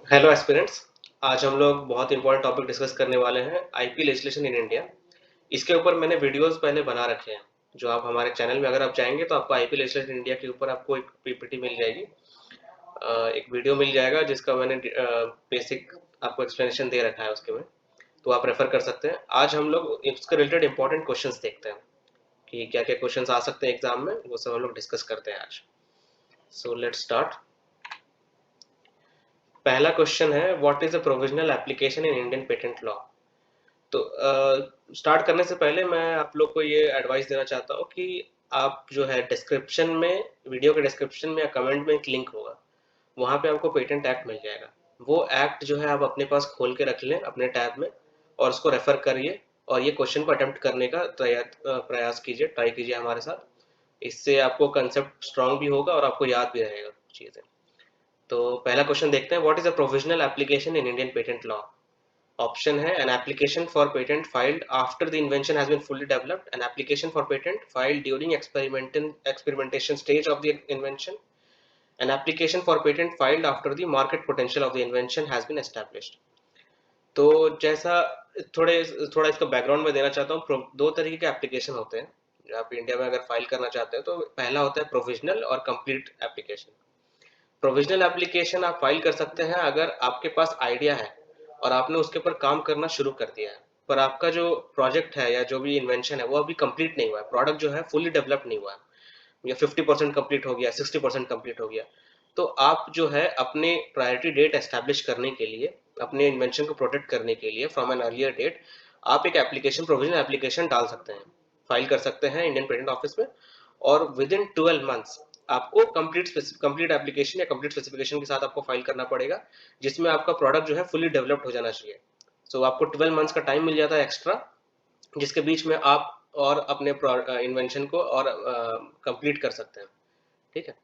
Hello aspirants. आज हम लोग बहुत इंपॉर्टेंट टॉपिक डिस्कस करने वाले हैं, आईपी लेजिस्लेशन इन इंडिया। इसके ऊपर मैंने वीडियोस पहले बना रखे हैं, जो आप हमारे चैनल में अगर आप जाएंगे तो आपको आईपी लेजिस्लेशन इन इंडिया के ऊपर आपको एक पीपीटी मिल जाएगी। एक वीडियो मिल जाएगा जिसका मैंने बेसिक आपको एक्सप्लेनेशन दे रखा है उसके में, तो आप रेफर कर सकते हैं। आज हम लोग इसके रिलेटेड इंपॉर्टेंट क्वेश्चंस देखते हैं कि क्या क्या क्वेश्चंस आ सकते हैं एग्जाम में, वो सब हम लोग डिस्कस करते हैं आज। So let's start. पहला क्वेश्चन है, what is a provisional application in Indian patent law. तो स्टार्ट करने से पहले मैं आप लोग को ये एडवाइस देना चाहता हूँ कि आप जो है डिस्क्रिप्शन में, वीडियो के डिस्क्रिप्शन में या कमेंट में एक लिंक होगा, वहाँ पे आपको पेटेंट एक्ट मिल जाएगा। वो एक्ट जो है आप अपने पास खोल के रख लें अपने टैब में, और उसको रेफर करिए और ये क्वेश्चन को अटेम्प्ट करने का प्रयास कीजिए, ट्राई कीजिए हमारे साथ। इससे आपको कंसेप्ट स्ट्रांग भी होगा और आपको याद भी रहेगा चीज़ें। तो पहला क्वेश्चन देखते हैं, what is a provisional application in Indian patent law. Option है, an application for patent filed after the invention has been fully developed, an application for patent filed during experimentation stage of the invention, an application for patent filed after the market potential of the invention has been established. तो जैसा थोड़े थोड़ा इसका background में देना चाहता हूँ। दो तरीके के एप्लीकेशन होते हैं आप इंडिया में अगर फाइल करना चाहते हैं। तो पहला होता है प्रोविजनल और कंप्लीट एप्लीकेशन। प्रोविजनल एप्लीकेशन आप फाइल कर सकते हैं अगर आपके पास आइडिया है और आपने उसके ऊपर काम करना शुरू कर दिया है, पर आपका जो प्रोजेक्ट है या जो भी इन्वेंशन है वो अभी कंप्लीट नहीं हुआ है, प्रोडक्ट जो है फुली डेवलप नहीं हुआ है, या 50% कंप्लीट हो गया, 60% कंप्लीट हो गया। तो आप जो है अपने प्रायोरिटी डेट एस्टैब्लिश करने के लिए, अपने इन्वेंशन को प्रोटेक्ट करने के लिए फ्रॉम एन अर्लियर डेट, आप एक एप्लीकेशन, प्रोविजनल एप्लीकेशन डाल सकते हैं, फाइल कर सकते हैं इंडियन पेटेंट ऑफिस में। और विद इन 12 मंथ्स आपको कंप्लीट एप्लीकेशन या कंप्लीट स्पेसिफिकेशन के साथ आपको फाइल करना पड़ेगा, जिसमें आपका प्रोडक्ट जो है फुली डेवलप्ड हो जाना चाहिए। सो आपको 12 मंथ्स का टाइम मिल जाता है एक्स्ट्रा, जिसके बीच में आप और अपने इन्वेंशन को और कंप्लीट कर सकते हैं। ठीक है।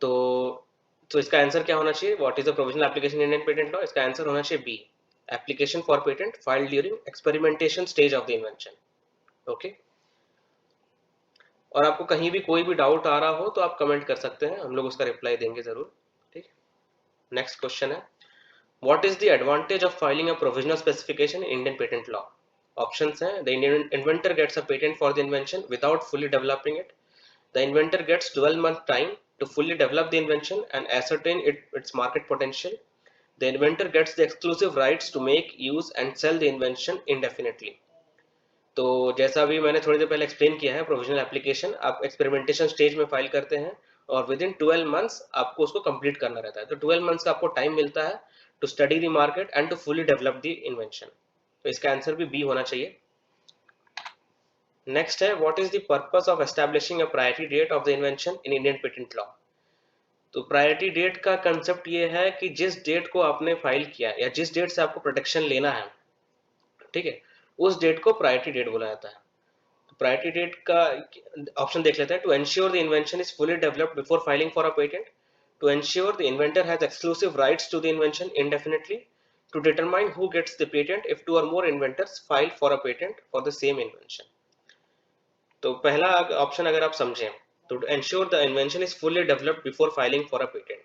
तो इसका आंसर क्या होना चाहिए, what is the provisional application Indian patent law. इसका आंसर होना चाहिए B, application for patent filed during experimentation stage of the invention. Okay. और आपको कहीं भी कोई भी डाउट आ रहा हो तो आप कमेंट कर सकते हैं, हम लोग उसका रिप्लाई देंगे जरूर। ठीक। नेक्स्ट क्वेश्चन है, what is the advantage of filing a provisional specification in Indian patent law. Options हैं, the Indian inventor gets a patent for the invention without fully developing it, the inventor gets 12-month time to fully develop the invention and ascertain its market potential. The inventor gets the exclusive rights to make, use and sell the invention indefinitely. तो जैसा अभी मैंने थोड़ी देर पहले explain किया है, provisional application आप experimentation stage में फाइल करते हैं और विद इन 12 मंथ्स आपको उसको कंप्लीट करना रहता है। तो 12 मंथ्स का आपको टाइम मिलता है to study the market and to fully develop the invention. तो इसका आंसर भी बी होना चाहिए। नेक्स्ट है, what is the purpose of establishing a priority date of the invention in Indian patent law. तो प्रायोरिटी डेट का concept ये है कि जिस डेट को आपने फाइल किया या जिस डेट से आपको प्रोटेक्शन लेना है, ठीक है, उस डेट को प्रायोरिटी डेट बोला जाता है। तो प्रायोरिटी डेट का ऑप्शन देख लेते हैं, to ensure the invention is fully developed before filing for a patent, to ensure the inventor has exclusive rights to the invention indefinitely, to determine who gets the patent if two or more inventors file for a patent for the same invention। तो पहला option अगर आप समझें, तो to ensure the invention is fully developed before filing for a patent.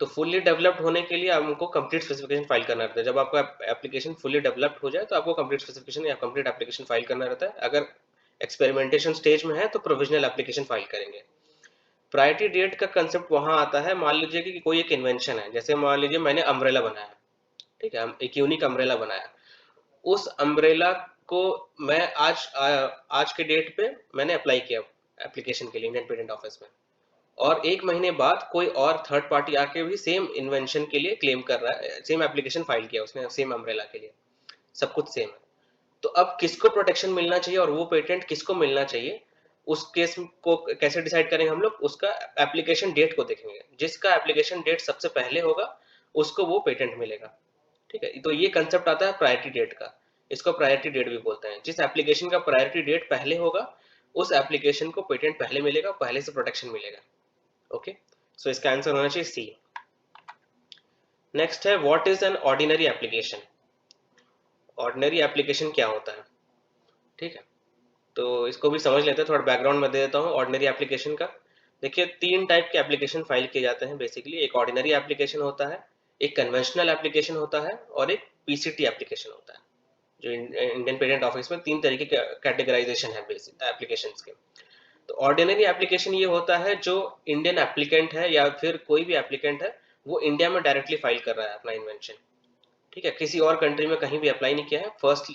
तो fully developed होने के लिए हमको कंप्लीट स्पेसिफिकेशन फाइल करना रहता है। जब आपका एप्लीकेशन फुल्ली डेवलप्ड हो जाए तो आपको कंप्लीट स्पेसिफिकेशन या कंप्लीट एप्लीकेशन फाइल करना रहता है। अगर एक्सपेरिमेंटेशन स्टेज में है तो प्रोविजनल एप्लीकेशन फाइल करेंगे। प्रायोरिटी डेट का कंसेप्ट वहां आता है, मान लीजिए कि कोई एक इन्वेंशन है, जैसे मान लीजिए मैंने अम्ब्रेला बनाया, ठीक है, एक यूनिक अम्ब्रेला बनाया। उस अम्ब्रेला को मैं आज के डेट पे मैंने अप्लाई किया एप्लीकेशन के लिए इंडियन पेटेंट ऑफिस में, और एक महीने बाद कोई और थर्ड पार्टी आके भी सेम इन्वेंशन के लिए क्लेम कर रहा है, सेम एप्लीकेशन फाइल किया उसने सेम अम्ब्रेला के लिए, सब कुछ सेम है। तो अब किसको प्रोटेक्शन मिलना चाहिए और वो पेटेंट किसको मिलना चाहिए, उस केस को कैसे डिसाइड करेंगे हम लोग, उसका एप्लीकेशन डेट को देखेंगे। जिसका एप्लीकेशन डेट सबसे पहले होगा उसको वो पेटेंट मिलेगा। ठीक है, तो ये कंसेप्ट आता है प्रायोरिटी डेट का। इसको प्रायोरिटी डेट भी बोलते हैं। जिस एप्लीकेशन का प्रायोरिटी डेट पहले होगा उस एप्लीकेशन को पेटेंट पहले मिलेगा, पहले से प्रोटेक्शन मिलेगा। ओके। सो इसका आंसर होना चाहिए सी। नेक्स्ट है, what is an ordinary application. Ordinary application क्या होता है, ठीक है, तो इसको भी समझ लेते हैं। थोड़ा बैकग्राउंड में दे देता हूँ ऑर्डिनरी एप्लीकेशन का। देखिए, तीन टाइप के एप्लीकेशन फाइल किए जाते हैं बेसिकली। एक ऑर्डिनरी एप्लीकेशन होता है, एक कन्वेंशनल एप्लीकेशन होता है और एक पीसीटी एप्लीकेशन होता है। जो इंडियन पेटेंट ऑफिस में 3 तरीके के कैटेगराइजेशन है बेसिक एप्लीकेशंस के। तो ऑर्डिनरी एप्लीकेशन ये होता है जो इंडियन एप्लीकेंट है या फिर कोई भी एप्लीकेंट है, वो इंडिया में डायरेक्टली फाइल कर रहा है अपना इन्वेंशन। ठीक है, किसी और कंट्री में कहीं भी अप्लाई नहीं किया है, फर्स्ट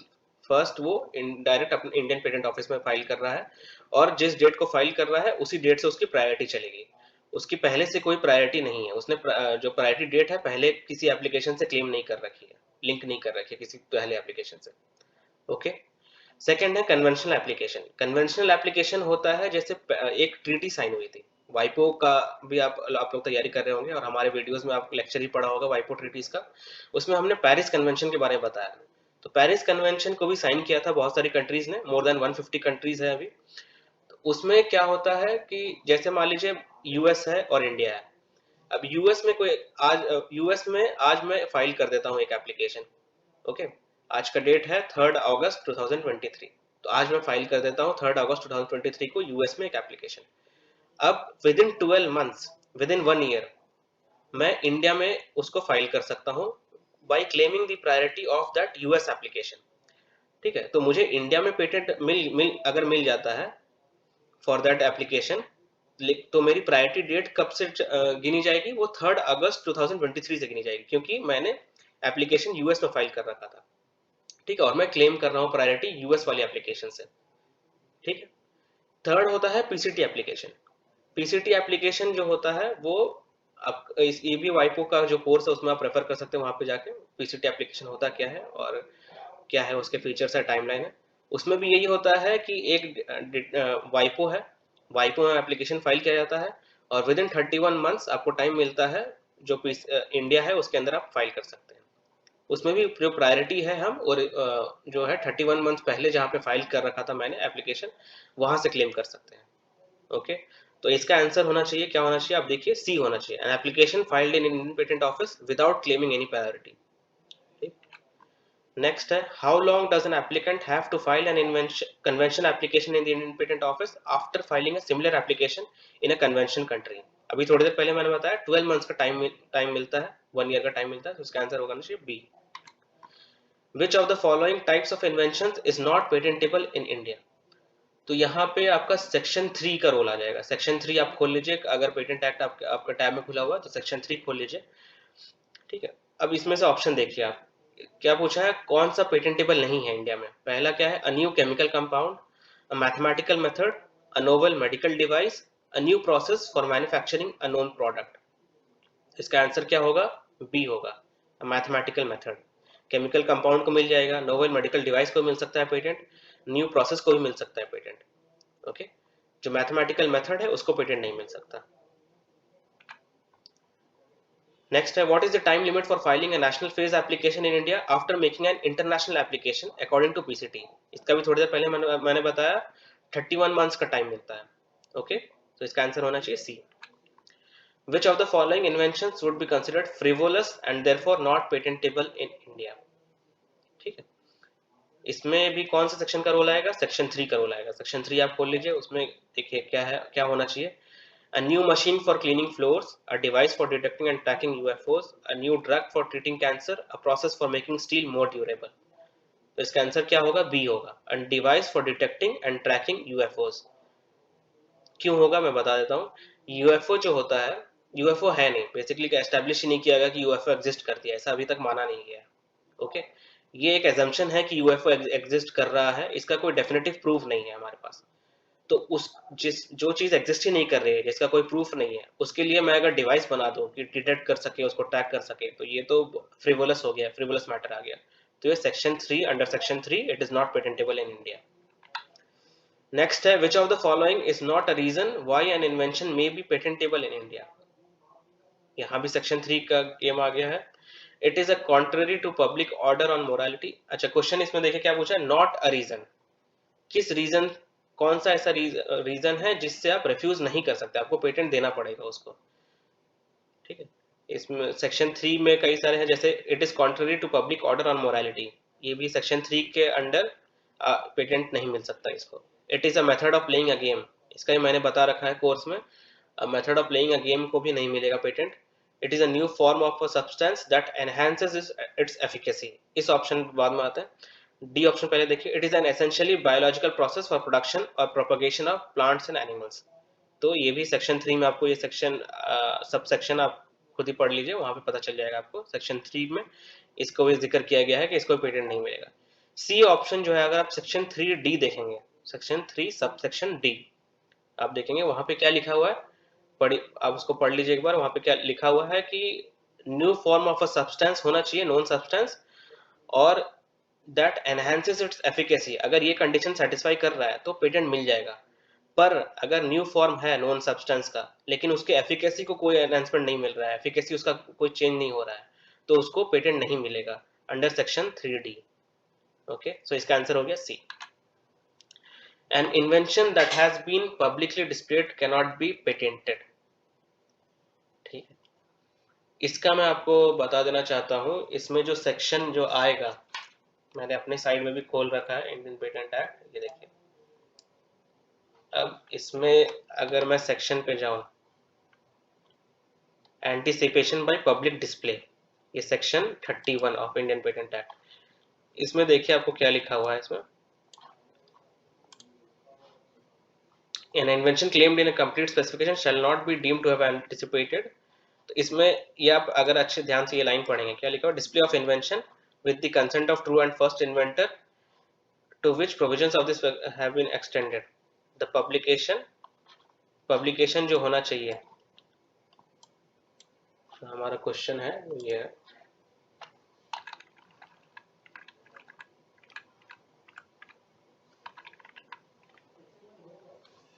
फर्स्ट वो डायरेक्ट अपने इंडियन पेटेंट ऑफिस में फाइल कर रहा है, और जिस डेट को फाइल कर रहा है उसी डेट से उसकी प्रायोरिटी चलेगी। उसकी पहले से कोई प्रायोरिटी नहीं है, उसने जो प्रायोरिटी डेट है पहले किसी एप्लीकेशन से क्लेम नहीं कर रखी है, लिंक नहीं कर रखी है किसी पहले एप्लीकेशन से। ओके। सेकंड है कन्वेंशनल एप्लीकेशन। कन्वेंशनल एप्लीकेशन होता है जैसे एक ट्रीटी साइन हुई थी वाइपो का, भी आप लोग तैयारी कर रहे होंगे और हमारे वीडियोस में आपको लेक्चर ही पढ़ा होगा वाइपो ट्रीटीज का। उसमें हमने पेरिस कन्वेंशन के बारे में बताया। तो पेरिस कन्वेंशन को भी साइन किया था बहुत सारी कंट्रीज ने, मोर देन 150 कंट्रीज है अभी। तो उसमें क्या होता है कि जैसे मान लीजिए यूएस है और इंडिया है। अब यूएस में कोई आज यूएस में आज मैं फाइल कर देता हूँ एक एप्लीकेशन। ओके। आज का डेट है 3 अगस्त 2023। तो आज मैं फाइल कर देता हूँ 3 अगस्त 2023 को यूएस में एक एप्लीकेशन। अब with in 12 months, with in 1 year, मैं इंडिया में उसको फाइल कर सकता हूँ by claiming the priority of that US application. ठीक है, तो मुझे इंडिया में पेटेंट अगर मिल जाता है फॉर दैट एप्लीकेशन, तो मेरी प्रायोरिटी डेट कब से गिनी जाएगी? वो 3 अगस्त 2023 से गिनी जाएगी, क्योंकि मैंने एप्लीकेशन यूएस में फाइल कर रखा था। ठीक है, और मैं क्लेम कर रहा हूँ प्रायोरिटी यूएस वाली एप्लीकेशन से। ठीक है। थर्ड होता है पीसीटी एप्लीकेशन। पीसीटी एप्लीकेशन जो होता है वो आप इस ईबी वाइपो का जो कोर्स है उसमें आप रेफर कर सकते हैं, वहां पे जाके पीसीटी एप्लीकेशन होता क्या है और क्या है उसके फीचर्स है, टाइमलाइन है। उसमें भी यही होता है कि एक वाइपो है, वाइपो में एप्लीकेशन फाइल किया जाता है और विद इन 31 मंथ्स आपको टाइम मिलता है, जो इंडिया है उसके अंदर आप फाइल कर सकते हैं। उसमें भी जो प्रायोरिटी है हम, और जो है 31 मंथ पहले जहाँ पे फाइल कर रखा था मैंने एप्लीकेशन, वहां से क्लेम कर सकते हैं। ओके। तो इसका आंसर होना चाहिए, क्या होना चाहिए? आप देखिए, सी होना चाहिए, an application filed in Indian patent office without claiming any priority. Next है, how long does an applicant have to file an convention application in the Indian patent office after filing a similar application in a convention country? अभी थोड़ी देर पहले मैंने बताया 12 months का time मिलता है, 1 year का टाइम मिलता है, तो इसका आंसर होगा चाहिए B. Which of the following types of inventions is not patentable in India? तो यहाँ पे आपका सेक्शन 3 का रोल आ जाएगा। सेक्शन 3 आप खोल लीजिए, अगर पेटेंट एक्ट आपका टैब में खुला हुआ है तो सेक्शन 3 खोल लीजिए। ठीक है, अब इसमें से ऑप्शन देखिए आप, क्या पूछा है, कौन सा पेटेंटेबल नहीं है इंडिया में? पहला क्या है? A new chemical compound, a mathematical method, a novel medical device, a new process for manufacturing a known product. इसका आंसर क्या होगा? बी होगा, मैथमेटिकल मेथड। केमिकल कंपाउंड को मिल जाएगा, नोवेल मेडिकल डिवाइस को मिल सकता है पेटेंट, न्यू प्रोसेस को भी मिल सकता है पेटेंट। ओके। जो मैथमेटिकल मेथड है उसको पेटेंट नहीं मिल सकता। नेक्स्ट है, what is the time limit for filing a national phase application in India after making an international application according to PCT? इसका भी थोड़ी देर पहले मैंने बताया 31 मंथ्स का टाइम मिलता है। ओके। तो इसका आंसर होना चाहिए सी। Which of the following inventions would be considered frivolous and therefore not patentable in India? ठीक है, इसमें भी कौन सा सेक्शन का रोल आएगा? सेक्शन 3 का रोल आएगा। सेक्शन 3 आप खोल लीजिए, उसमें देखिए क्या है, क्या होना चाहिए। A new machine for cleaning floors, a device for detecting and tracking UFOs, a new drug for treating cancer, a process for making steel more durable। तो इसका आंसर क्या होगा? बी होगा, a device for detecting and tracking UFOs। क्यों होगा मैं बता देता हूँ। यूएफओ जो होता है, यूएफओ है नहीं, बेसिकली एस्टेब्लिश ही नहीं किया गया कि यूएफओ एग्जिस्ट करती है, ऐसा अभी तक माना नहीं गया। ओके। ये एक एजम्पशन है कि यूएफओ एग्जिस्ट कर रहा है, इसका कोई डेफिनेटिव प्रूफ नहीं है हमारे पास। तो उस जो चीज एग्जिस्ट ही नहीं कर रही है, जिसका कोई प्रूफ नहीं है, उसके लिए मैं अगर डिवाइस बना दूं कि डिटेक्ट कर सके, उसको ट्रैक कर सके, तो ये तो फ्रिवोलस हो गया, फ्रिवोलस मैटर आ गया। तो ये section 3, under section 3 it is not patentable in India. Next है, which of the following is not a reason why an invention may be patentable in India? यहाँ भी सेक्शन 3 का गेम आ गया है। It is a contrary to public order on morality. अच्छा, question इसमें देखिए क्या पूछा है, नॉट अ रीजन। किस रीजन, कौन सा ऐसा रीजन है जिससे आप रिफ्यूज नहीं कर सकते, आपको पेटेंट देना पड़ेगा उसको। ठीक है, इसमें सेक्शन 3 में कई सारे हैं, जैसे it is contrary to public order on morality, ये भी सेक्शन 3 के अंडर पेटेंट नहीं मिल सकता इसको। It is a method of playing a game, इसका ही मैंने बता रखा है कोर्स में, method of playing a game को भी नहीं मिलेगा patent. It is a new form of a substance that enhances its efficacy. इस ऑप्शन बाद में आता है। डी ऑप्शन पहले देखिए, it is an essentially biological process for production और propagation of plants and animals. तो ये भी सेक्शन 3 में आपको ये सेक्शन सब सेक्शन आप खुद ही पढ़ लीजिए, वहां पे पता चल जाएगा आपको। सेक्शन 3 में इसको भी जिक्र किया गया है कि इसको पेटेंट नहीं मिलेगा। सी ऑप्शन जो है, अगर आप सेक्शन 3 डी देखेंगे, सेक्शन 3 सब सेक्शन डी आप देखेंगे, वहां पे क्या लिखा हुआ है, पढ़ी आप उसको पढ़ लीजिए एक बार। वहां पे क्या लिखा हुआ है कि new form of a substance होना चाहिए, नॉन सब्सटेंस, और दैट एनहांसेस इट्स एफिकेसी। अगर ये कंडीशन सेटिस्फाई कर रहा है तो पेटेंट मिल जाएगा। पर अगर न्यू फॉर्म है नॉन सब्सटेंस का, लेकिन उसके एफिकेसी को कोई एनहांसमेंट नहीं मिल रहा है, एफिकेसी उसका कोई चेंज नहीं हो रहा है, तो उसको पेटेंट नहीं मिलेगा under section 3D। Okay, so इसका आंसर हो गया सी। An invention that has been publicly displayed cannot be patented। ठीक है, इसका मैं आपको बता देना चाहता हूँ, इसमें जो सेक्शन जो आएगा, मैंने अपने साइड में भी खोल रखा है इंडियन पेटेंट एक्ट, ये देखिए। अब इसमें अगर मैं सेक्शन पे जाऊं, एंटीसिपेशन बाय पब्लिक डिस्प्ले, ये section 31 of Indian patent act. इसमें देखिए आपको क्या लिखा हुआ है इसमें, an invention claimed in a complete specification shall not be deemed to have anticipated। तो इसमें ये आप अगर अच्छे ध्यान से ये लाइन पढ़ेंगे, क्या लिखा हुआ, display of invention with the consent of true and first inventor to which provisions of this have been extended. The publication जो होना चाहिए, तो हमारा क्वेश्चन है ये है,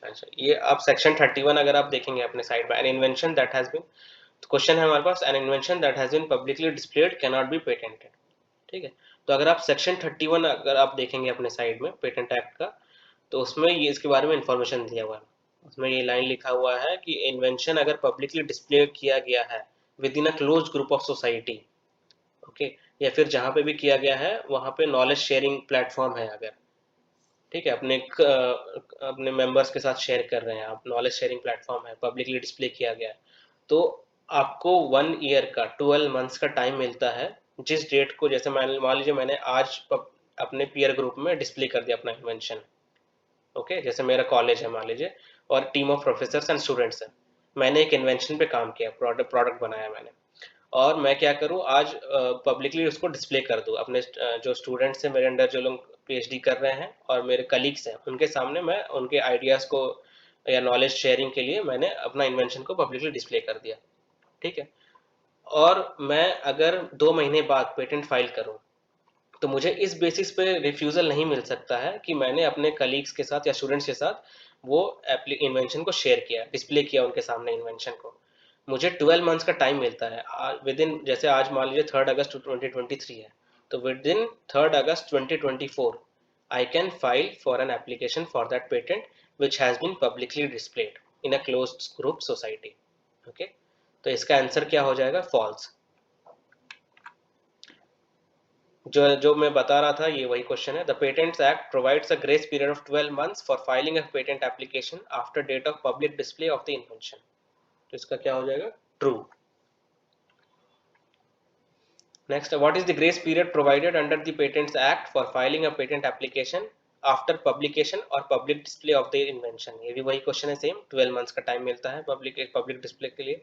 अच्छा ये आप सेक्शन 31 अगर आप देखेंगे अपने साइड में, an invention that has been, तो क्वेश्चन है हमारे पास, an invention that has been publicly displayed can not be patented. ठीक है, तो अगर आप सेक्शन 31 अगर आप देखेंगे अपने साइड में पेटेंट एक्ट का, तो उसमें ये इसके बारे में इंफॉर्मेशन दिया हुआ है। उसमें ये लाइन लिखा हुआ है कि इन्वेंशन अगर पब्लिकली डिस्प्ले किया गया है with in a close group of society, okay, या फिर जहाँ पे भी किया गया है वहाँ पे नॉलेज शेयरिंग प्लेटफॉर्म है अगर, ठीक है, अपने मेंबर्स के साथ शेयर कर रहे हैं आप, नॉलेज शेयरिंग प्लेटफॉर्म है, पब्लिकली डिस्प्ले किया गया है, तो आपको 1 ईयर का 12 मंथ्स का टाइम मिलता है। जिस डेट को, जैसे मान लीजिए मैंने आज अपने पीयर ग्रुप में डिस्प्ले कर दिया अपना इन्वेंशन, ओके, जैसे मेरा कॉलेज है मान लीजिए, और team of professors and students है, मैंने एक इन्वेंशन पे काम किया, प्रोडक्ट बनाया मैंने, और मैं क्या करूँ आज पब्लिकली उसको डिस्प्ले कर दूँ अपने जो स्टूडेंट्स हैं मेरे अंडर, जो लोग पीएचडी कर रहे हैं और मेरे कलीग्स हैं, उनके सामने मैं उनके आइडियाज़ को या नॉलेज शेयरिंग के लिए मैंने अपना इन्वेंशन को पब्लिकली डिस्प्ले कर दिया। ठीक है, और मैं अगर 2 महीने बाद पेटेंट फाइल करूँ, तो मुझे इस बेसिस पे रिफ्यूज़ल नहीं मिल सकता है कि मैंने अपने कलीग्स के साथ या स्टूडेंट्स के साथ वो इन्वेंशन को शेयर किया, डिस्प्ले किया उनके सामने इन्वेंशन को। मुझे 12 मंथ्स का टाइम मिलता है विद इन, जैसे आज मान लीजिए 3 अगस्त 2023 है, तो within 3 August 2024 I can file for an application for that patent which has been publicly displayed in a closed group society. Okay, तो इसका आंसर क्या हो जाएगा, फॉल्स। जो मैं बता रहा था ये वही क्वेश्चन है। The patents act provides a grace period of 12 months for filing a patent application after date of public display of the invention. तो इसका क्या हो जाएगा, true. Next, what is the grace period provided under the patents act for filing a patent application after publication और public display of the invention. ये भी वही question है सेम, 12 मंथ्स का टाइम मिलता है पब्लिक डिस्प्ले के लिए,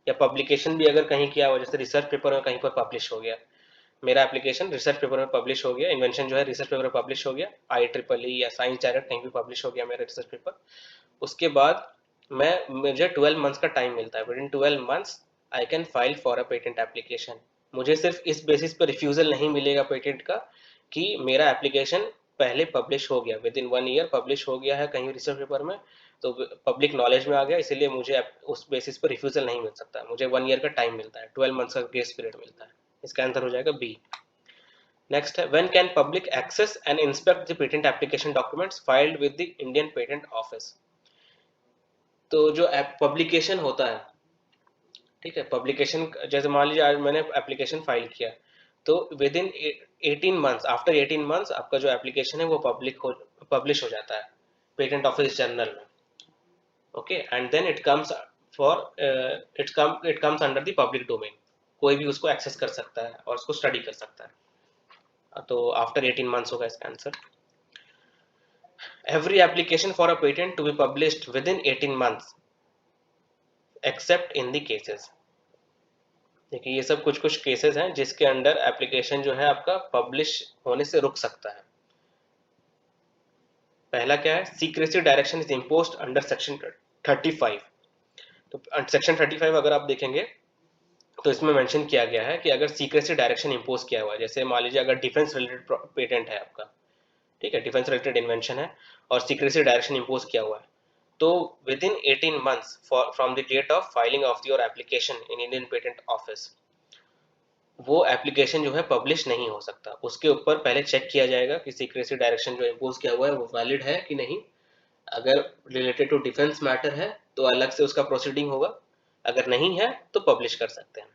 या पब्लिकेशन भी अगर कहीं किया हो, जैसे रिसर्च पेपर में कहीं पर पब्लिश हो गया, मेरा एप्लीकेशन रिसर्च पेपर में पब्लिश हो गया, इन्वेंशन जो है रिसर्च पेपर में पब्लिश हो गया, IEEE या साइंस डायरेक्ट कहीं भी पब्लिश हो गया मेरा रिसर्च पेपर, उसके बाद मुझे 12 मंथ्स का टाइम मिलता है, with in 12 months I can file for a patent application. मुझे सिर्फ इस बेसिस पर रिफ्यूजल नहीं मिलेगा पेटेंट का कि मेरा एप्लीकेशन पहले पब्लिश हो गया, विद इन 1 ईयर पब्लिश हो गया है कहीं रिसर्च पेपर में, तो पब्लिक नॉलेज में आ गया, इसीलिए मुझे उस बेसिस पर रिफ्यूजल नहीं मिल सकता, मुझे 1 ईयर का टाइम मिलता है, 12 मंथ्स का ग्रेस पीरियड मिलता है। इसका आंसर हो जाएगा बी। नेक्स्ट है, when can public access and inspect the patent application documents filed with the Indian patent office. तो जो पब्लिकेशन होता है, ठीक है, पब्लिकेशन जैसे मान लीजिए आज मैंने एप्लीकेशन फाइल किया, तो within 18 months, after 18 months आपका जो एप्लीकेशन है वो पब्लिश हो जाता है पेटेंट ऑफिस जर्नल में। Okay, and then it comes for it comes under the public domain, कोई भी उसको एक्सेस कर सकता है और उसको स्टडी कर सकता है। तो आफ्टर 18 मंथ्स होगा इसका आंसर। Every application for a patent to be published within 18 months except in the cases. देखिए ये सब कुछ कुछ केसेस हैं जिसके अंडर एप्लीकेशन जो है आपका पब्लिश होने से रुक सकता है। पहला क्या है, secrecy direction is imposed under section 35। तो सेक्शन 35 अगर आप देखेंगे तो इसमें मेंशन किया गया है कि अगर सीक्रेसी डायरेक्शन इम्पोज किया हुआ है, जैसे मान लीजिए अगर डिफेंस रिलेटेड पेटेंट है आपका, ठीक है, डिफेंस रिलेटेड इन्वेंशन है और सीक्रेसी डायरेक्शन इम्पोज किया हुआ है, तो within 18 months from the date of filing of your application in Indian patent office, वो एप्लीकेशन जो है पब्लिश नहीं हो सकता। उसके ऊपर पहले चेक किया जाएगा कि सीक्रेसी डायरेक्शन जो इम्पोज किया हुआ है वो वैलिड है कि नहीं। अगर रिलेटेड टू डिफेंस मैटर है तो अलग से उसका प्रोसीडिंग होगा, अगर नहीं है तो पब्लिश कर सकते हैं।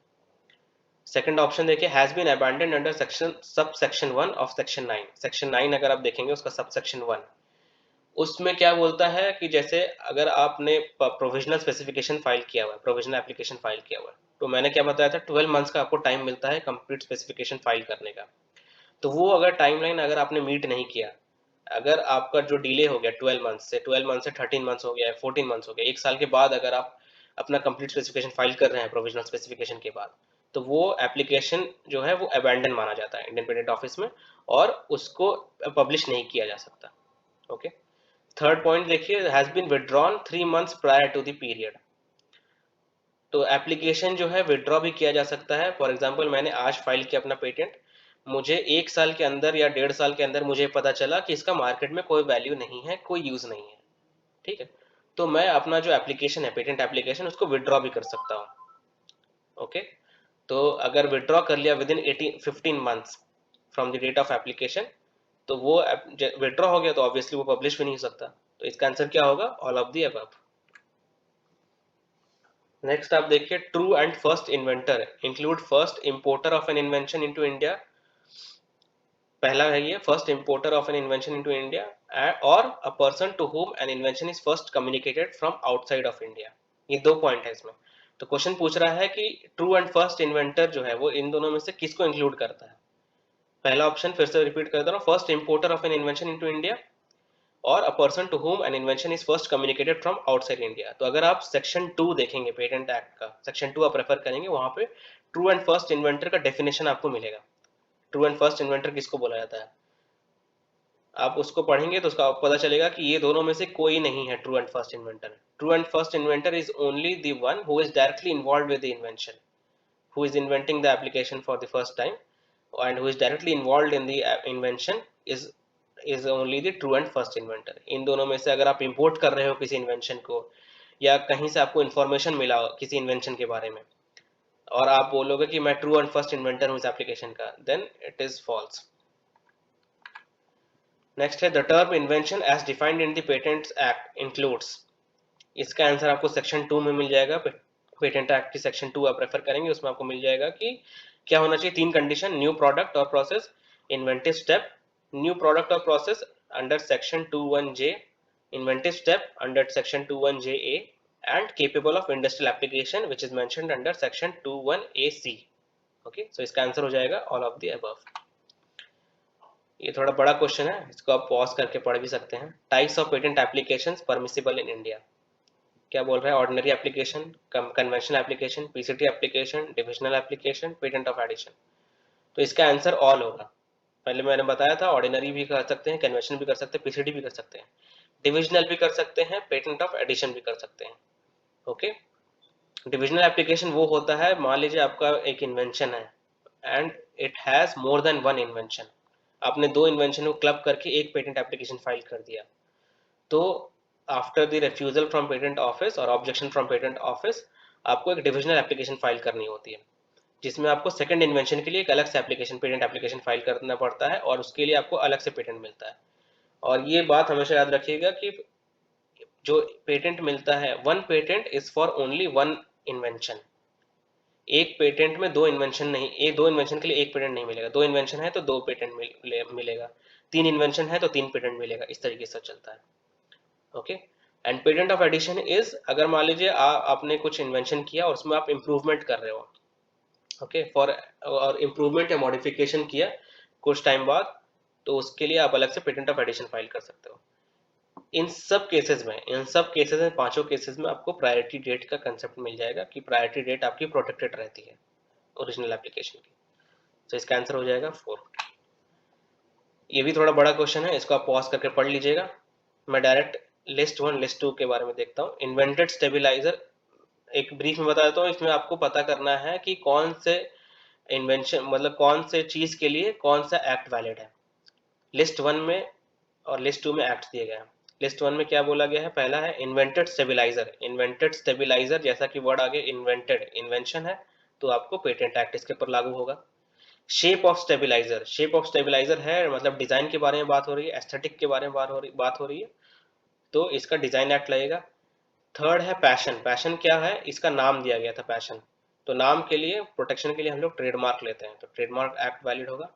सेकंड ऑप्शन देखिए, has been abandoned under section sub section 1 of section 9। Section 9 अगर आप देखेंगे उसका सब सेक्शन 1, उसमें क्या बोलता है कि जैसे अगर आपने प्रोविजनल स्पेसिफिकेशन फाइल किया हुआ है, प्रोविजनल एप्लीकेशन फाइल किया हुआ है, तो मैंने क्या बताया था 12 मंथ्स का आपको टाइम मिलता है कंप्लीट स्पेसिफिकेशन फाइल करने का। तो वो अगर टाइमलाइन अगर आपने मीट नहीं किया, अगर आपका जो डिले हो गया 12 मंथ से 13 मंथ्स हो गया, 14 मंथ्स हो गया, एक साल के बाद अगर आप अपना कंप्लीट स्पेसिफिकेशन फाइल कर रहे हैं प्रोविजनल स्पेसिफिकेशन के बाद, तो वो एप्लीकेशन जो है वो अबैंडन माना जाता है इंडियन पेटेंट ऑफिस में और उसको पब्लिश नहीं किया जा सकता। ओके। थर्ड पॉइंट देखिए, has been withdrawn 3 months prior to the period. तो एप्लीकेशन जो है विड्रॉ भी किया जा सकता है। फॉर एग्जांपल मैंने आज फाइल किया अपना पेटेंट, मुझे एक साल के अंदर या 1.5 साल के अंदर मुझे पता चला कि इसका मार्केट में कोई वैल्यू नहीं है, कोई यूज नहीं है, ठीक है, तो मैं अपना जो एप्लीकेशन है पेटेंट एप्लीकेशन उसको विड्रॉ भी कर सकता हूँ। ओके। तो अगर विड्रॉ कर लिया within 15 months from the date of application, तो वो विड्रॉ हो गया तो ऑब्वियसली वो पब्लिश भी नहीं हो सकता। तो इसका आंसर क्या होगा, all of the above. Next आप देखिए, true and first inventor include first importer of an invention into India. पहला है ये, first importer of an invention into India और a person to whom an invention is first communicated from outside of India. ये दो point है इसमें। तो question पूछ रहा है कि ट्रू एंड फर्स्ट इन्वेंटर जो है वो इन दोनों में से किसको इंक्लूड करता है। पहला ऑप्शन फिर से रिपीट कर दे रहा हूँ, first importer of an invention into India और a person to whom an invention is first communicated from outside India. तो अगर आप सेक्शन 2 देखेंगे पेटेंट एक्ट का, सेक्शन 2 आप रेफर करेंगे, वहां पे ट्रू एंड फर्स्ट इन्वेंटर का डेफिनेशन आपको मिलेगा। ट्रू एंड फर्स्ट इन्वेंटर किसको बोला जाता है, आप उसको पढ़ेंगे तो उसका आपको पता चलेगा कि ये दोनों में से कोई नहीं है true and first inventor. True and first inventor is only the one who is directly involve with the invention, who is inventing the application for the first time and who is directly involved in the invention is only the true and first inventor। इन दोनों में से अगर आप import कर रहे हो किसी invention को या कहीं से आपको इन्फॉर्मेशन मिला हो किसी इन्वेंशन के बारे में और आप बोलोगे कि मैं ट्रू एंड फर्स्ट इन्वेंटर हूँ इस एप्लीकेशन का, then it is false. Next है, the term invention as defined in the patents act includes. इसका आंसर आपको सेक्शन 2 में मिल जाएगा। पेटेंट एक्ट की सेक्शन 2 आप रेफर करेंगे, उसमें आपको मिल जाएगा कि क्या होना चाहिए। 3 कंडीशन, न्यू प्रोडक्ट और process, inventive step. New product और process under section 21J, inventive step under section 21JA and capable of industrial application which is mentioned under section 21AC। Okay, so इसका आंसर हो जाएगा all of the above. ये थोड़ा बड़ा question है, इसको आप पॉज करके पढ़ भी सकते हैं। Types of patent applications permissible in India. क्या बोल रहा है, ordinary application, conventional application, PCT application, divisional application, patent of addition. तो इसका आंसर ऑल होगा। पहले मैंने बताया था ऑर्डिनरी भी कर सकते हैं, कन्वेंशन भी कर सकते हैं, पीसीटी भी कर सकते हैं, डिविजनल भी कर सकते हैं, पेटेंट ऑफ एडिशन भी कर सकते हैं। ओके। डिविजनल एप्लीकेशन वो होता है, मान लीजिए आपका एक इन्वेंशन है and it has more than one invention, आपने 2 इन्वेंशन को क्लब करके एक पेटेंट एप्लीकेशन फाइल कर दिया, तो after the refusal from patent office और ऑब्जेक्शन फ्रॉम पेटेंट ऑफिस आपको एक डिविजनल एप्लीकेशन फाइल करनी होती है, जिसमें आपको सेकंड इन्वेंशन के लिए एक अलग से एप्लीकेशन पेटेंट एप्लीकेशन फाइल करना पड़ता है और उसके लिए आपको अलग से पेटेंट मिलता है। और ये बात हमेशा याद रखिएगा कि जो पेटेंट मिलता है, one patent is for only one invention. एक पेटेंट में 2 इन्वेंशन नहीं, एक 2 इन्वेंशन के लिए एक पेटेंट नहीं मिलेगा, 2 इन्वेंशन है तो 2 पेटेंट मिलेगा, 3 इन्वेंशन है तो 3 पेटेंट मिलेगा, इस तरीके से चलता है। Okay. And patent of addition is, अगर मान लीजिए आपने कुछ इन्वेंशन किया और उसमें आप इम्प्रूवमेंट कर रहे हो, ओके, फॉर, और इम्प्रूवमेंट या मॉडिफिकेशन किया कुछ टाइम बाद, तो उसके लिए आप अलग से पेटेंट ऑफ एडिशन फाइल कर सकते हो। इन सब केसेस में पांचों केसेस में आपको प्रायोरिटी डेट का कंसेप्ट मिल जाएगा कि प्रायोरिटी डेट आपकी प्रोटेक्टेड रहती है ओरिजिनल एप्लीकेशन की। तो इसका आंसर हो जाएगा 4। ये भी थोड़ा बड़ा क्वेश्चन है, इसको आप पॉज करके पढ़ लीजिएगा। मैं डायरेक्ट लिस्ट 1 लिस्ट 2 के बारे में देखता हूँ। इन्वेंटेड स्टेबिलाईजर एक ब्रीफ में बता देता हूँ। इसमें आपको पता करना है कि कौन से इन्वेंशन, मतलब कौन से चीज के लिए कौन सा एक्ट वैलिड है। लिस्ट 1 में और लिस्ट 2 में एक्ट दिए गए हैं। लिस्ट 1 में क्या बोला गया है? पहला है इन्वेंटेड स्टेबिलाईजर। इन्वेंटेड स्टेबिलाईजर, जैसा कि वर्ड आगे इन्वेंटेड, इन्वेंशन है, तो आपको पेटेंट एक्ट इसके ऊपर लागू होगा। Shape of stabiliser, shape of stabiliser है मतलब डिजाइन के बारे में बात हो रही है, एस्थेटिक के बारे में बात हो रही है, तो इसका डिजाइन एक्ट लगेगा। थर्ड है पैशन। पैशन क्या है? इसका नाम दिया गया था पैशन, तो नाम के लिए प्रोटेक्शन के लिए हम लोग ट्रेडमार्क लेते हैं, तो ट्रेडमार्क एक्ट वैलिड होगा।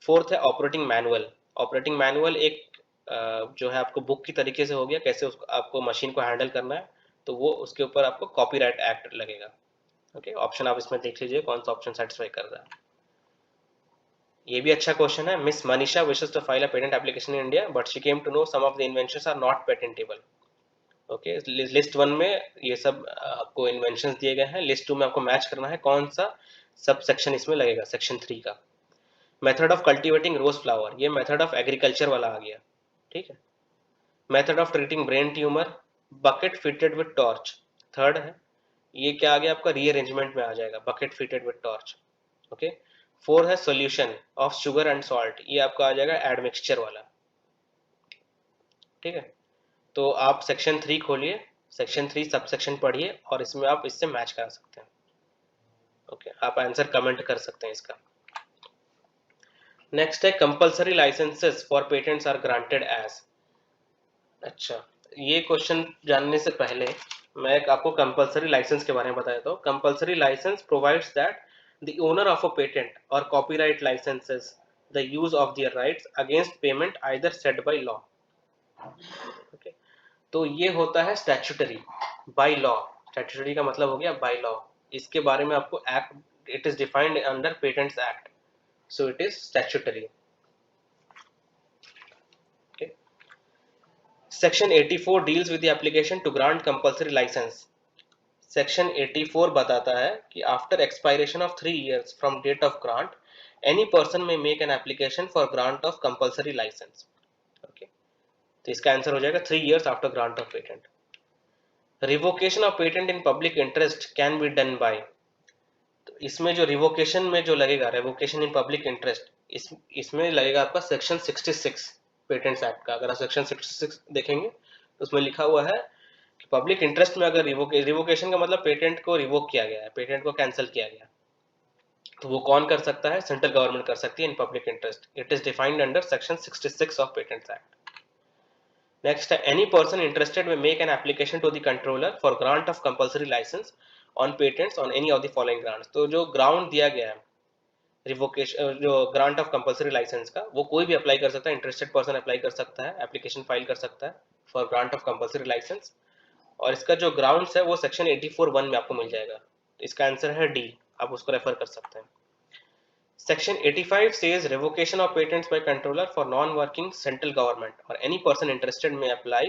फोर्थ है ऑपरेटिंग मैनुअल। ऑपरेटिंग मैनुअल एक जो है आपको बुक की तरीके से हो गया, कैसे उसको आपको मशीन को हैंडल करना है, तो वो उसके ऊपर आपको कॉपीराइट एक्ट लगेगा। ओके, ऑप्शन आप इसमें देख लीजिए कौन सा ऑप्शन सेटिस्फाई कर रहा है। ये भी अच्छा क्वेश्चन है। Miss Manisha wishes to file a patent application in India, but she came to know some of the inventions are not patentable. Okay, list 1 में ये सब आपको इन्वेंशन दिए गए हैं। लिस्ट 2 में आपको मैच करना है कौन सा सब सेक्शन इसमें लगेगा, सेक्शन 3 का। Method of cultivating rose flower, ये मेथड ऑफ एग्रीकल्चर वाला आ गया, ठीक है। Method of treating brain tumour, bucket fitted with torch, third है। ये क्या आ गया आपका? रीअरेंजमेंट में आ जाएगा, bucket fitted with torch. Okay, four है solution of sugar and salt, ये आपका आ जाएगा एडमिक्सचर वाला, ठीक है। तो आप सेक्शन 3 खोलिए, सेक्शन 3 सब सेक्शन पढ़िए और इसमें आप इससे मैच करा सकते हैं। ओके, आप आंसर कमेंट कर सकते हैं इसका। नेक्स्ट है compulsory licences for patents are granted as. अच्छा, ये क्वेश्चन जानने से पहले मैं आपको कंपलसरी लाइसेंस के बारे में बता देता हूँ। Compulsory licence provides that the owner of a patent और copyright licenses the use of their rights against payment either set by law. Okay, तो ये होता है स्टैट्यूटरी, बाय लॉ। स्टैट्यूटरी का मतलब हो गया बाय लॉ। इसके बारे में आपको act, it is defined under patents act, so it is statutory. Section 84 deals with the application to grant compulsory licence. Section 84 बताता है कि after expiration of 3 years from date of grant, any person may make an application for grant of compulsory licence. Okay, तो इसका answer हो जाएगा 3 years after grant of patent. Revocation of patent in public interest can be done by, तो इसमें जो revocation में जो लगेगा, रिवोकेशन इन पब्लिक इंटरेस्ट, इसमें लगेगा आपका सेक्शन 66 पेटेंट्स एक्ट का। अगर आप सेक्शन 66 देखेंगे तो उसमें लिखा हुआ है कि पब्लिक इंटरेस्ट में अगर रिवोकेशन का मतलब पेटेंट को रिवोक किया गया है, पेटेंट को कैंसिल किया गया, तो वो कौन कर सकता है? सेंट्रल गवर्नमेंट कर सकती है in public interest. It is defined under section 66 of patents act. Next है any person interested may make an application to the controller for grant of compulsory licence on patents on any of the following grants. तो जो ground दिया गया है revocation, जो grant of compulsory licence का, वो कोई भी अप्लाई कर सकता है, इंटरेस्टेड पर्सन अप्लाई कर सकता है, एप्लीकेशन फाइल कर सकता है for grant of compulsory licence. और इसका जो ग्राउंड्स है वो सेक्शन 84(1) में आपको मिल जाएगा, तो इसका आंसर है डी, आप उसको रेफर कर सकते हैं। Section 85 says revocation of patents by controller for non-working central government or any person interested may apply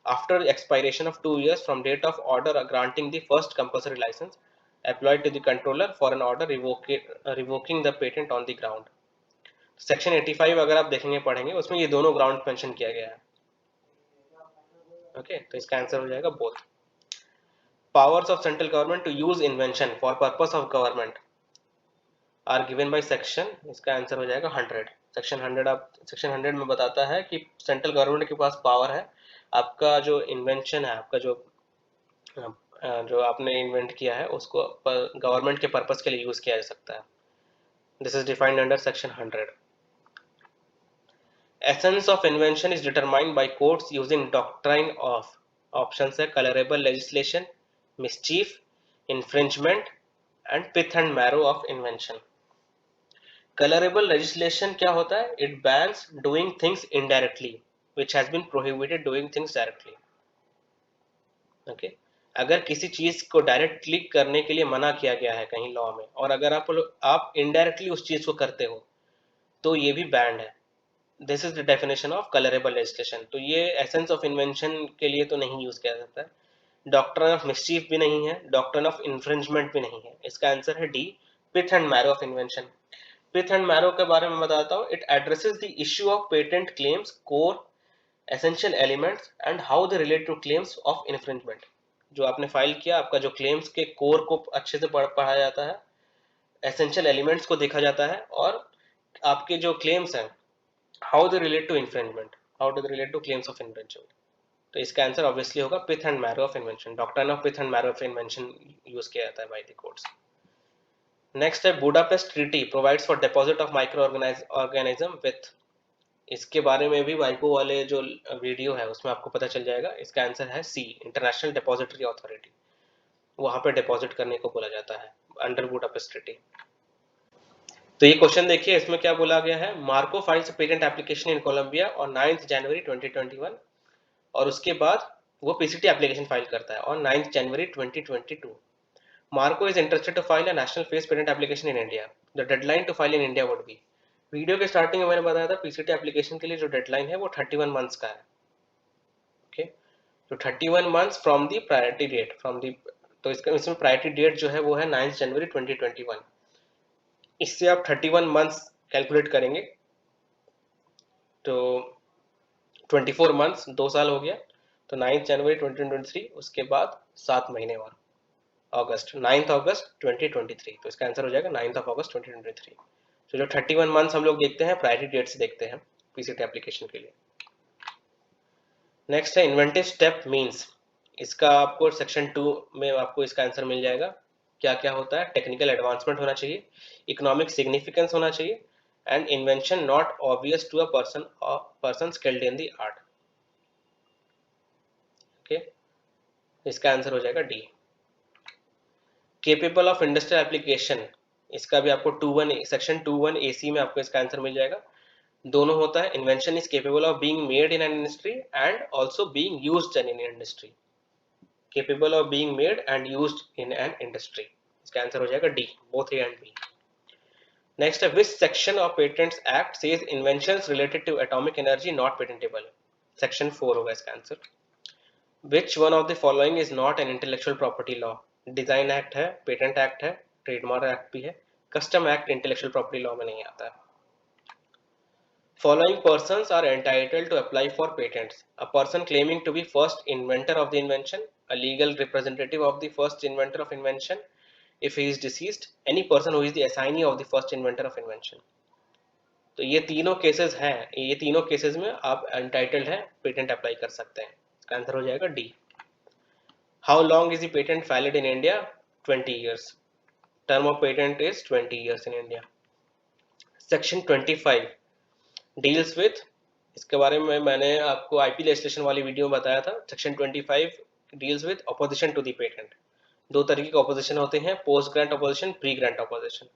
after expiration of 2 years from date of order granting the first compulsory license applied to the controller for an order revoking the patent on the ground. Section 85 अगर आप देखेंगे पढ़ेंगे उसमें ये दोनों ground mention किया गया है। ओके, तो इसका आंसर हो जाएगा both. Powers of central government to use invention for purpose of government are given by section, इसका आंसर हो जाएगा 100। सेक्शन 100, आप सेक्शन 100 में बताता है कि सेंट्रल गवर्नमेंट के पास पावर है आपका जो इन्वेंशन है, आपका जो आपने इन्वेंट किया है उसको गवर्नमेंट के पर्पस के लिए यूज किया जा सकता है। This is defined under section 100। Essence of invention is determined by courts using doctrine of, option है colourable legislation, mischief, infringement and pith and marrow of invention. Colourable legislation क्या होता है? It bans doing things indirectly which has been prohibited doing things directly. Okay. अगर किसी चीज को directly करने के लिए मना किया गया है कहीं लॉ में, और अगर आप इनडायरेक्टली उस चीज को करते हो, तो ये भी बैंड है। This is the definition of colourable legislation. तो ये एसेंस ऑफ इन्वेंशन के लिए तो नहीं यूज किया जाता है, डॉक्ट्रिन ऑफ मिसचीफ भी नहीं है, डॉक्ट्रिन ऑफ इन्फ्रिंजमेंट भी नहीं है। इसका आंसर है D, pith and marrow of invention. Pith and marrow के बारे में बताता हूँ। It addresses the issue of patent claims, core essential elements and how they relate to claims of infringement. जो आपने फाइल किया, आपका जो क्लेम्स के कोर को अच्छे से पढ़ा जाता है, एसेंशियल एलिमेंट्स को देखा जाता है, और आपके जो क्लेम्स हैं, how they relate to infringement, how do they relate to claims of infringement. तो इसका आंसर ऑब्वियसली होगा pith and marrow of invention. Doctrine of pith and marrow of invention use किया जाता है बाय द कोर्ट्स। नेक्स्ट है Budapest treaty provides for deposit of microorganism with. इसके बारे में भी वाइको वाले जो वीडियो है उसमें आपको पता चल जाएगा। इसका आंसर है सी, इंटरनेशनल डिपॉजिटरी अथॉरिटी। वहां पे डिपॉजिट करने को बोला जाता है अंडर बुडापेस्ट ट्रीटी। तो ये क्वेश्चन देखिए, इसमें क्या बोला गया है। Marco files patent application in Colombia on 9 January 2021, और उसके बाद वो पीसीटी एप्लीकेशन फाइल करता है on 9 January 2022। Marco is interested to file a national phase patent application in India. The deadline to file in India would be. Video के starting में मैंने बताया था पीसीटी एप्लीकेशन के लिए जो डेडलाइन है वो 31 मंथ्स का है। ओके, तो 31 months from the priority date, तो इसमें प्रायोरिटी डेट जो है वो है 9 जनवरी 2021। इससे आप 31 मंथ्स कैलकुलेट करेंगे तो 24 मंथ्स, 2 साल हो गया। तो 9 जनवरी 2023, उसके बाद 7 महीने और, अगस्त, 9 अगस्त 2023। तो इसका आंसर हो जाएगा 9 अगस्त 2023। तो जो 31 मंथ्स हम लोग देखते हैं प्रायोरिटी डेट से देखते हैं पीसीटी एप्लीकेशन के लिए। नेक्स्ट है इन्वेंटिव स्टेप मीन्स। इसका आपको सेक्शन 2 में आपको इसका आंसर मिल जाएगा। क्या क्या होता है। टेक्निकल एडवांसमेंट होना चाहिए, इकोनॉमिक सिग्निफिकेंस होना चाहिए, and invention not obvious to a person skilled in the art. Okay, इसका आंसर हो जाएगा D. Capable of industrial application, इसका भी आपको 21 सेक्शन 21 AC में आपको इसका आंसर मिल जाएगा। दोनों होता है, invention is capable of being made in an industry and also being used in an industry. Capable of being made and used in an industry. इसका आंसर हो जाएगा D, both A and B. Next है which section of patents act says inventions related to atomic energy not patentable. Section 4 होगा इसका answer. Which one of the following is not an intellectual property law. Design act है, patent act है, trademark act भी है, custom act intellectual property law में नहीं आता है। Following persons are entitled to apply for patents: a person claiming to be first inventor of the invention, a legal representative of the first inventor of invention if he is deceased, any person who is the assignee of the first inventor of invention। तो ये तीनों cases हैं, ये तीनों cases में आप entitled है, patent apply कर सकते हैं। इसका आंसर हो जाएगा D. How long is the patent valid in India? 20 years। Term of patent is 20 years in India. Section 25 deals with, इसके बारे में मैंने आपको आईपी लेजिस्लेशन वाली वीडियो में बताया था। Section 25 deals with opposition to the patent. दो तरीके के ऑपोजिशन होते हैं, post grant opposition, pre grant opposition.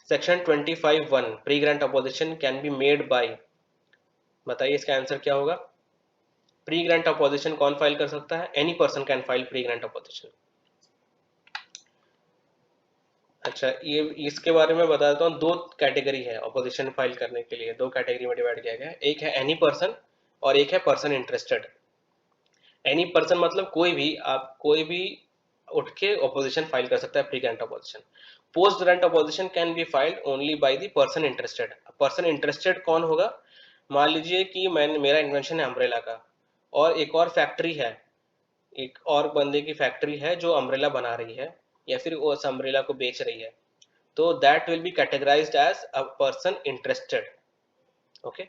Section 25(1) pre grant opposition can be made by, बताइए इसका आंसर क्या होगा। प्री ग्रांट ऑपोजिशन कौन फाइल कर सकता है? Any person can file pre grant opposition. अच्छा, ये इसके बारे में बता देता हूँ। दो कैटेगरी है ऑपोजिशन फाइल करने के लिए, दो कैटेगरी में डिवाइड किया गया है। एक है एनी पर्सन और एक है पर्सन इंटरेस्टेड। एनी पर्सन मतलब कोई भी उठ के ऑपोजिशन फाइल कर सकता है, pre grant opposition. Post grant opposition can be filed only by the person interested. Person interested कौन होगा? मान लीजिए कि मेरा इन्वेंशन है अम्ब्रेला का, और एक और फैक्ट्री है, एक और बंदे की फैक्ट्री है जो अम्ब्रेला बना रही है या फिर उस अम्ब्रेला को बेच रही है, तो that will be categorised as a person interested. Okay,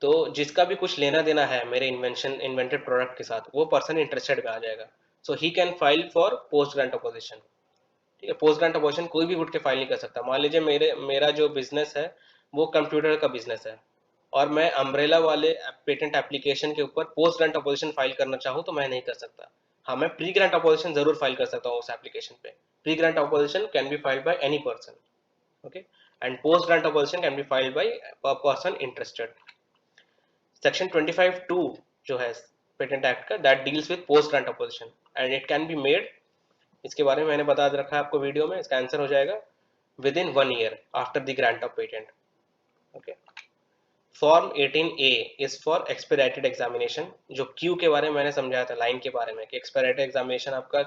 तो जिसका भी कुछ लेना देना है मेरे इन्वेंटेड प्रोडक्ट के साथ, वो पर्सन इंटरेस्टेड में आ जाएगा। So he can file for post grant opposition. ठीक है, पोस्ट ग्रांट अपोजिशन कोई भी उठ के फाइल नहीं कर सकता। मान लीजिए मेरा जो बिजनेस है वो कंप्यूटर का बिजनेस है, और मैं अम्ब्रेला वाले पेटेंट एप्लीकेशन के ऊपर पोस्ट ग्रांट अपोजिशन फाइल करना चाहूँ तो मैं नहीं कर सकता। हाँ, मैं प्री ग्रांट अपोजिशन जरूर फाइल कर सकता हूँ उस एप्लीकेशन पे। Pre grant opposition can be filed by any person, okay, and post grant opposition can be filed by person interested. Section 25(2) जो है पेटेंट एक्ट का, that deals with post grant opposition and it can be made, इसके बारे में मैंने बता रखा है आपको वीडियो में, इसका आंसर हो जाएगा within 1 year after the grant of patent. Okay, form 18A is for expedited examination. जो क्यू के बारे में मैंने समझाया था, लाइन के बारे में, कि एक्सपेडिटेड एग्जामिनेशन आपका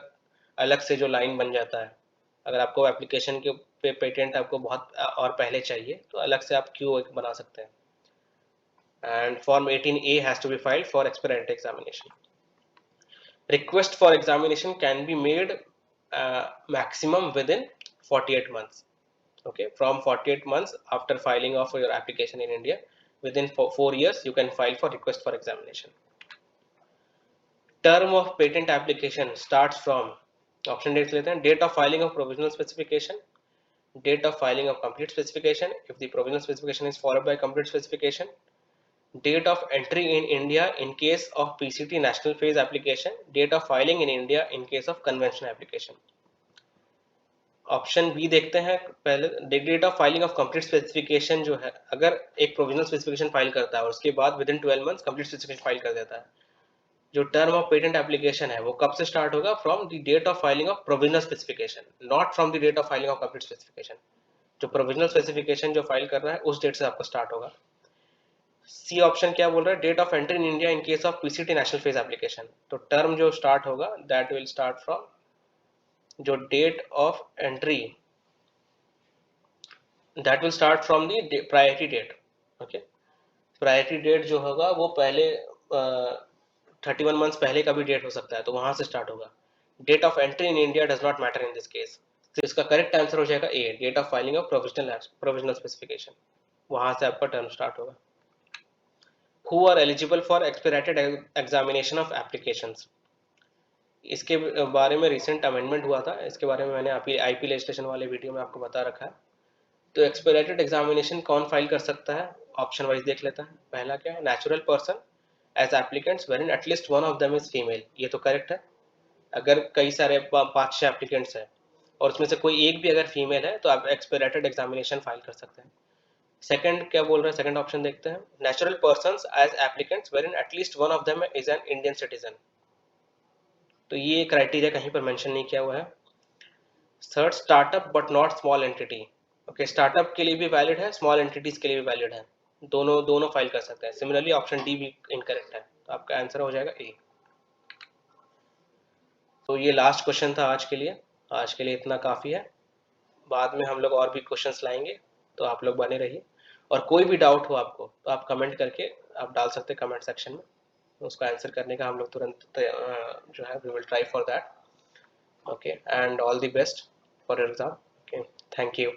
अलग से जो लाइन बन जाता है, अगर आपको एप्लीकेशन के पे पेटेंट आपको बहुत और पहले चाहिए तो अलग से आप क्यू एक बना सकते हैं। And form 18A has to be filed for expedited examination. Request for examination can be made maximum within 48 months. Okay, from 48 months after filing of your application in India, within 4 years you can file for request for examination. Term of patent application starts from, option dates लेते हैं, date of filing of provisional specification, date of filing of complete specification if the provisional specification is followed by complete specification, date of entry in India in case of PCT national phase application, date of filing in India in case of convention application. Option B देखते हैं पहले, date of filing of complete specification जो है, अगर एक provisional specification file करता है और उसके बाद with in 12 months complete specification file कर देता है, जो टर्म ऑफ पेटेंट एप्लीकेशन है वो कब से स्टार्ट होगा? From the date of filing of provisional specification, not from the date of filing of complete specification. जो प्रोविजनल स्पेसिफिकेशन जो फाइल कर रहा है उस डेट से आपको स्टार्ट होगा। सी ऑप्शन क्या बोल रहा है? Date of entry in India in case of PCT national phase application. तो टर्म जो स्टार्ट होगा दैट विल स्टार्ट फ्रॉम जो date of entry, that will start from the priority date. Okay, priority date जो होगा वो पहले 31 months पहले का भी डेट हो सकता है, तो वहां से स्टार्ट होगा। Date of entry in India does not matter in this case, तो इसका करेक्ट आंसर हो जाएगा A, date of filing of provisional specification, वहां से आपका टर्म स्टार्ट होगा। Who are eligible for expedited examination of applications? इसके बारे में रिसेंट अमेंडमेंट हुआ था, इसके बारे में मैंने आईपी लेजिस्लेशन वाले वीडियो में आपको बता रखा है। तो एक्सपेडिटेड एग्जामिनेशन कौन फाइल कर सकता है? ऑप्शन वाइज देख लेता है। पहला क्या है? Natural person as applicants wherein at least one of them is female, ये तो करेक्ट है। अगर कई सारे 5-6 एप्लीकेंट्स हैं और उसमें से कोई एक भी अगर फीमेल है तो आप एक्सपेडिटेड एग्जामिनेशन फाइल कर सकते हैं। सेकंड क्या बोल रहे हैं? सेकंड ऑप्शन देखते हैं, natural persons as applicants wherein at least one of them is an Indian citizen, तो ये क्राइटेरिया कहीं पर मेंशन नहीं किया हुआ है। Third, startup but not small entity. Okay, startup के लिए भी वैलिड है, स्मॉल एंटिटीज के लिए भी वैलिड है, दोनों दोनों फाइल कर सकते हैं। सिमिलरली ऑप्शन डी भी इनकरेक्ट है, तो आपका आंसर हो जाएगा ए। तो ये लास्ट क्वेश्चन था आज के लिए, आज के लिए इतना काफ़ी है। बाद में हम लोग और भी क्वेश्चंस लाएंगे, तो आप लोग बने रहिए। और कोई भी डाउट हो आपको तो आप कमेंट करके आप डाल सकते हैं कमेंट सेक्शन में, उसका आंसर करने का हम लोग तुरंत जो है we will try for that. Okay, and all the best for your exam. Okay, thank you.